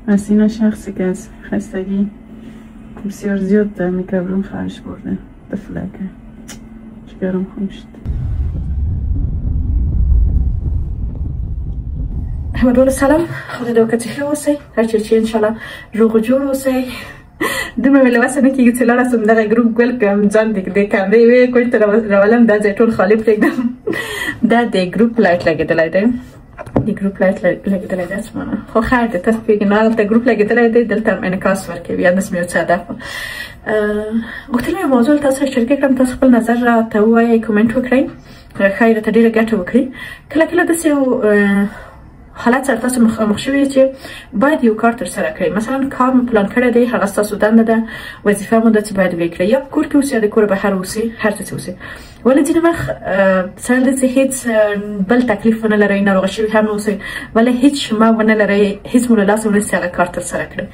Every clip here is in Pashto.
از این شخصی که از خستگی بسیار زیاد در میکروبون خارج برده دفلکه چگرم خوشت همه سلام خدا دو کتی خیلی واسه هرچی چی انشالله روغ و جور واسه دومه ولی واسه نکی گتیلا رسم دقیق گروه گل کم جان دیگه کمره وی کنید روالم دا زیتون خالی بتگدم دا دی گروپ لایت لگه دلایده دی گروپ لایت لگه دلایده اسمانه خو خرده تست بگی نه دا گروپ لگه دلایده دلتم انکاس ورکه بیاد نسمیو صدف گفتیم موضوع تاسو شرکت کردم تاسو خپل نظر را ته وایي کومنټ وکړئ خیر ته ډیره ګټه وکړي کله کله داسې حالت سره تاسو مخ شوی چې باید یو کار ترسره کړئ مثلا کار مو پلان کړی دی هغه ستاسو دنده ده وظیفه مو ده چې باید وکړئ یا کور کې اوسئ یا د کور بهر اوسئ هر څه اوسئ ولې ځینې وخت سړی داسې هېڅ بل تکلیف ونه لرئ ناروغه شوي هم اوسئ ولې هېڅ شمه ونه لرئ هېڅ مو له لاسه ونه نیسئ هغه کار ترسره کړئ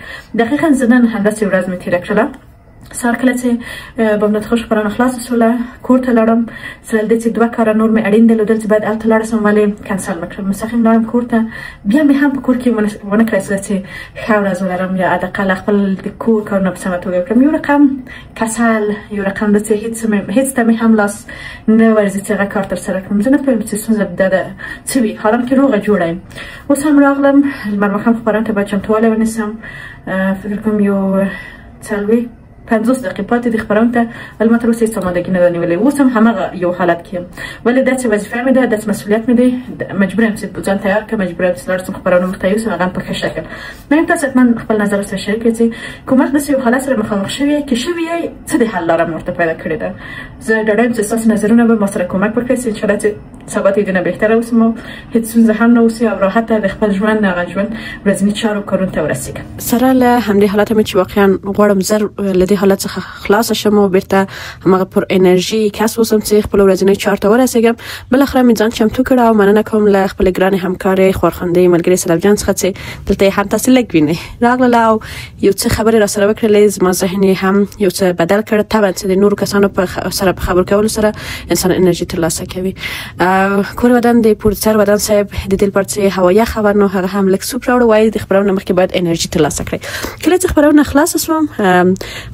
دقیقا زه نن همداسې ورځ مې تېره کړله سهار کله چې بمنت خوش خبرانه خلاصه شوله کور ته لاړم سره له دې چې دوه کاره نور مې اړین درلودل چې باید هلته لاړه شم ولې کنسل مې کړل مستقیم لاړم کور ته بیا مې هم په کور کې ونه کړی چې ښه ورځ ولرم یا حداقل خپل د کور کارونه په سمه توګه وکړم یو رقم کسل یو رقم داسې هېڅ ته مې هم لاس نه ورځي چې هغه کار ترسره کړم زه نه پوهېږم چې ستونزه ده څه وي حالانکې روغه جوړه یم اوس هم راغلم لمر ماښام خپرونې ته باید چمتووالی ونیسم فکر کوم یو 50 دقیقې پاتې دي خپرونې ته البته تر اوسه هېڅ آمادګي نه ده نیولې اوس هم هماغه یو حالت کې یم ولې دا چې وظیفه مې ده داسې مسؤلیت مې دی مجبور یم چې ځان تیار کړم مجبور یم چې لاړ شم خپرونه مخته یوسم هغه هم په ښه شکل مهم تاسو حتما خپل نظر سره شریک کړئ چې کوم وخت داسې یو حالت سره مخامخ شوي یئ که شوي یئ څه د حل لاره مې ورته پیدا کړې ده زه ډاډه یم چې ستاسو نظرونه به ما سره کومک وکړي چې انشاءالله چې سبا ته دې نه بهتره اوسم او هېڅ ستونزه هم نه اوسي او راحته د خپل ژوند هغه ژوند ورځني چارو کارونو ته ورسېږم سره له همدې حالت مې چې واقعا غواړم زر له دې حالت څخه خلاص شم او بیرته همغه پر انرژي کس اوسم چې خپل ورځنی چارو ته ورسېږم بالاخره مې ځان چمتو کړ او مننه کوم له خپل ګرانې همکارې خورخندې ملګرې سلام جان څخه چې دلته هم تاسو لږ وینئ راغله او یو څه خبرې را سره وکړلې زما ذهن هم یو څه بدل کړ طبعا چې د نورو کسانو سره په خبرو کولو سره انسان انرژي ترلاسه کوي کور ودان د پورتسر ودان صاحب د دل پر چې هوایه خبر نو هغه هم لږ سوپ راوړ وای د خبرونه مخکې باید انرژي ترلاسه کړئ کله چې خبرونه خلاص شوم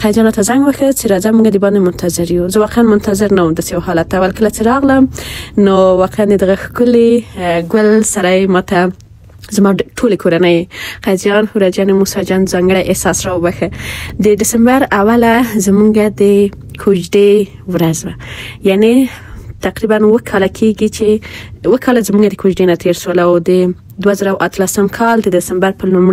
خیجانه ته زنګ وکړ چې راځه موږ د باندې منتظر یو زه واقعا منتظر نه وم داسې یو حالت اول کله چې راغلم نو واقعا دغه ښکلي ګل سړی ماته زما ټولې کورنۍ قاضیان هورجان موسی جان ځانګړی احساس راوبخه د دسمبر اوله زمونږ د کوژدې ورځ وه یعنی تقریبا وکاله کېږي چې وکاله زمونږ د کوژدې نه تېر شول او د 2018 کال د دسمبر په لومړۍ